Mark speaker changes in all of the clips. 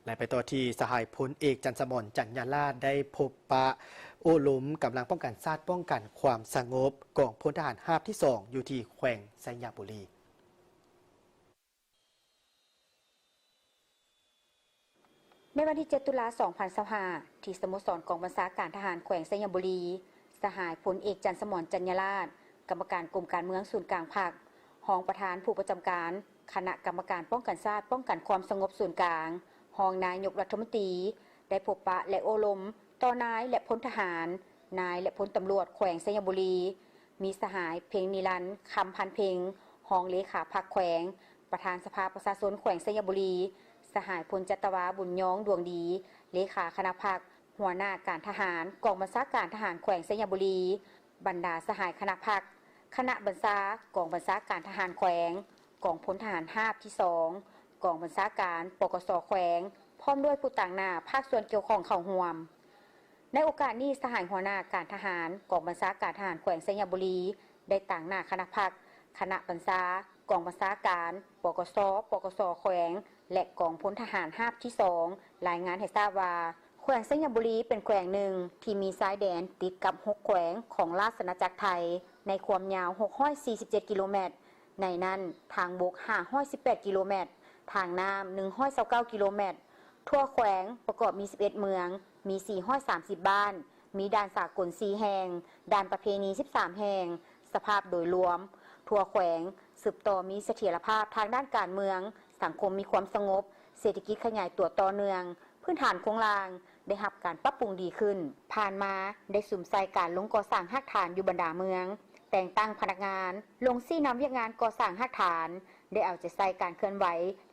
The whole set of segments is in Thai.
Speaker 1: และไปต่อที่สหายพลเอกจันทร์สมรจันยาลาได้พบปะโอ้ล้มกำลังป้องกันชาติป้องกันความสงบกองพลทหารราบที่ 2อยู่ที่แขวงไชยบุรี
Speaker 2: ในวันที่ 7 ตุลาคม 2025 ที่สโมสรกองบัญชาการทหารแขวงไชยบุรีสหายพลเอกจันทร์สมรจันยาลากรรมการกรมการเมืองศูนย์กลางภาครองประธานผู้ประจำการคณะกรรมการป้องกันชาติป้องกันความสงบศูนย์กลางรองนายกรัฐมนตรีได้พบปะและโอลมต่อนายและพลทหารนายและพลตำรวจแขวงไชยบุรีมีสหายเพ็งนิรันดร์คำพันเพ็งรองเลขาพรรคแขวงประธานสภาประชาชนแขวงไชยบุรีสหายพลจัตวาบุญย้องดวงดีเลขาคณะพรรคหัวหน้าการทหารกองบัญชาการทหารแขวงไชยบุรีบรรดาสหายคณะพรรคคณะบัญชากองบัญชาการทหารแขวงกองพลทหารราบที่ 2กองบัญชาการปกส.แขวงพร้อมด้วยผู้ต่างหน้าภาคส่วนเกี่ยวข้องเข้าร่วมในโอกาสนี้สหายหัวหน้าการทหารกองบัญชาการทหารแขวงไชยบุรีได้ต่างหน้าคณะพรรคคณะบัญชากองบัญชาการปกส.แขวงและกองพลทหารราบที่ 2รายงานให้ทราบว่าแขวงไชยบุรีเป็นแขวงหนึ่งที่มีชายแดนติดกับ6แขวงของราชอาณาจักรไทยในความยาว647กิโลเมตรในนั้นทางบก518กิโลเมตรทางน้ำ129กิโลเมตรทั่วแขวงประกอบมี11เมืองมี430บ้านมีด่านสากล4แห่งด่านประเพณี13แห่งสภาพโดยรวมทั่วแขวงสืบต่อมีเสถียรภาพทางด้านการเมืองสังคมมีความสงบเศรษฐกิจขยายตัวต่อเนื่องพื้นฐานโครงสร้างได้รับการปรับปรุงดีขึ้นผ่านมาได้สุ่มใส่การลงก่อสร้างรากฐานอยู่บรรดาเมืองแต่งตั้งพนักงานลงซี่นำเวียกงานก่อสร้างรากฐานได้เอาใจใส่การเคลื่อนไหว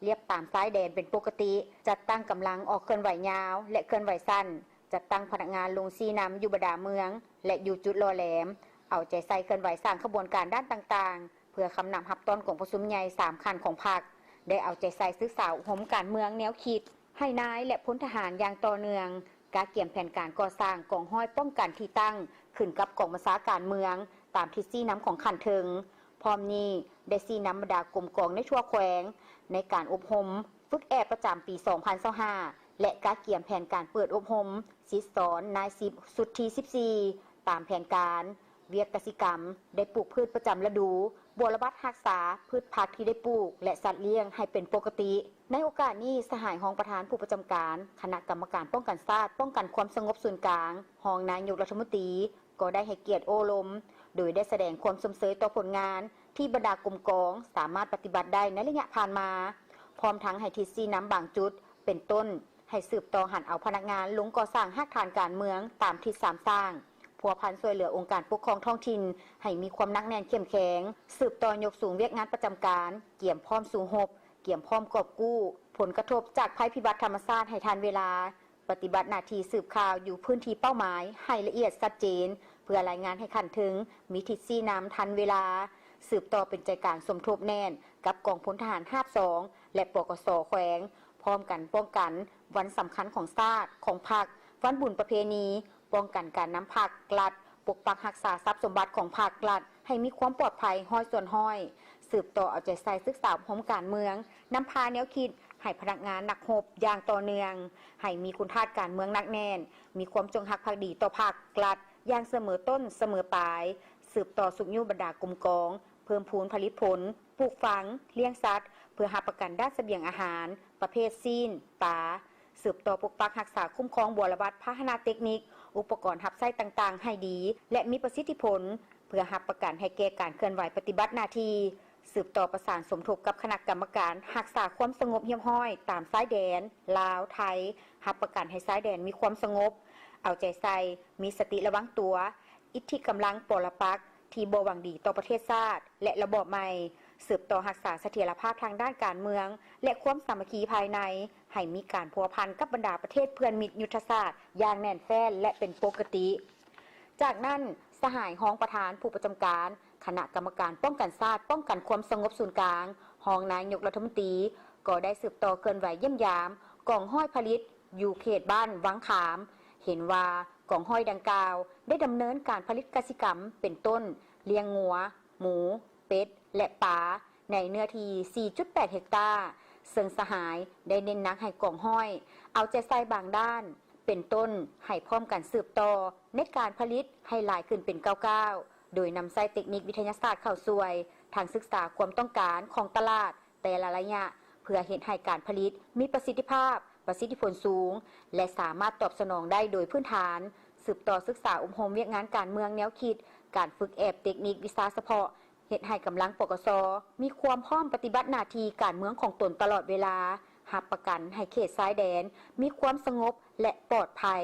Speaker 2: เรียบตามซ้ายแดนเป็นปกติจัดตั้งกำลังออกเคลื่อนไหวยาวและเคลื่อนไหวสั้นจัดตั้งพนักงานลงซี่นำอยู่บรรดาเมืองและอยู่จุดรอแหลมเอาใจใส่เคลื่อนไหวสร้างขบวนการด้านต่างๆเพื่อคำนำรับต้นของประชุมใหญ่3คันของพรรคได้เอาใจใส่ศึกษาหมการเมืองแนวคิดให้นายและพลทหารอย่างต่อเนื่องการเกี่ยมแผนการก่อสร้างกองห้อยป้องกันที่ตั้งขึ้นกับกองบัญชาการเมืองตามที่ซี่น้ำของขันเทิงพร้อมนี้ได้ซี่น้ำบรรดากรมกองในทั่วแขวงในการอบรมฝึกแอบประจำปี 2025และการเกี่ยมแผนการเปิดอบรมศิษย์สอนนาย10สุดที่14ตามแผนการเวียกกสิกรรมได้ปลูกพืชประจำฤดูบวรบัตรรักษาพืชพักที่ได้ปลูกและสัตว์เลี้ยงให้เป็นปกติในโอกาสนี้สหายรองประธานผู้ประจำการคณะกรรมการป้องกันชาติป้องกันความสงบส่วนกลางรองนายกรัฐมนตรีก็ได้ให้เกียรติโอลมโดยได้แสดงความสมเสยต่อผลงานที่บรรดากรมกองสามารถปฏิบัติได้ในระยะผ่านมาพร้อมทั้งให้ทิศซี่น้ำบางจุดเป็นต้นให้สืบต่อหันเอาพนักงานลงก่อสร้างรากฐานการเมืองตามทิศ3สร้างพัวพันช่วยเหลือองค์การปกครองท้องถิ่นให้มีความหนักแน่นเข้มแข็งสืบต่อยกสูงเวียกงานประจำการเกี่ยมพร้อมสู่หบเกี่ยมพร้อมกอบกู้ผลกระทบจากภัยพิบัติธรรมชาติให้ทันเวลาปฏิบัติหน้าที่สืบข่าวอยู่พื้นที่เป้าหมายให้ละเอียดชัดเจนเพื่อรายงานให้ขันถึงมีทิศซี่น้ำทันเวลาสืบต่อเป็นใจกลางสมทบแน่นกับกองพลทหารราบ2และปกส.แขวงพร้อมกันป้องกันวันสำคัญของชาติของพรรควันบุญประเพณีป้องกันการนำพรรคกลัดปกปักรักษาทรัพย์สมบัติของพรรคกลัดให้มีความปลอดภัยห้อยส่วนห้อยสืบต่อเอาใจใส่ศึกษาพร้อมการเมืองนำพาแนวคิดให้พนักงานนักรบอย่างต่อเนื่องให้มีคุณธาตุการเมืองหนักแน่นมีความจงรักภักดีต่อพรรคกลัดอย่างเสมอต้นเสมอปลายสืบต่อสุขยุบรรดากรมกองเพิ่มพูนผลิตผลปลูกฝังเลี้ยงสัตว์เพื่อหาประกันด้านเสบียงอาหารประเภทซีนปลาสืบต่อปกปักรักษาคุ้มครองบัวระบัดพัฒนาเทคนิคอุปกรณ์หับไส้ต่างๆให้ดีและมีประสิทธิผลเพื่อหับประกันให้แก่การเคลื่อนไหวปฏิบัติหน้าที่สืบต่อประสานสมทบกับคณะกรรมการรักษาความสงบเรียบร้อยตามซ้ายแดนลาวไทยหับประกันให้ซ้ายแดนมีความสงบเอาใจใส่มีสติระวังตัวอิทธิกำลังปรปักษ์ที่บ่หวังดีต่อประเทศชาติและระบอบใหม่สืบต่อรักษาเสถียรภาพทางด้านการเมืองและความสามัคคีภายในให้มีการพัวพันกับบรรดาประเทศเพื่อนมิตรยุทธศาสตร์อย่างแน่นแฟ้นและเป็นปกติจากนั้นสหายรองประธานผู้ประจำการคณะกรรมการป้องกันชาติป้องกันความสงบศูนย์กลางรองนายกรัฐมนตรีก็ได้สืบต่อเคลื่อนไหวเยี่ยมยามกองห้อยผลิตอยู่เขตบ้านวังขามเห็นว่ากองห้อยดังกล่าวได้ดำเนินการผลิตกสิกรรมเป็นต้นเลี้ยงงัวหมูเป็ดและปลาในเนื้อที่ 4.8 เฮกตาร์ ซึ่งสหายได้เน้นหนักให้กองห้อย เอาใจใส่บางด้าน เป็นต้นให้พร้อมกันสืบต่อในการผลิตให้หลายขึ้นเป็นก้าวๆโดยนำใส่เทคนิควิทยาศาสตร์เข้าช่วยทางศึกษาความต้องการของตลาดแต่ละระยะเพื่อเห็นให้การผลิตมีประสิทธิภาพประสิทธิผลสูงและสามารถตอบสนองได้โดยพื้นฐานสืบต่อศึกษาอบรมเวียกงานการเมืองแนวคิดการฝึกแอบเทคนิควิชาเฉพาะเฮ็ดให้กำลังปกส.มีความพร้อมปฏิบัติหน้าที่การเมืองของตนตลอดเวลารับประกันให้เขตชายแดนมีความสงบและปลอดภัย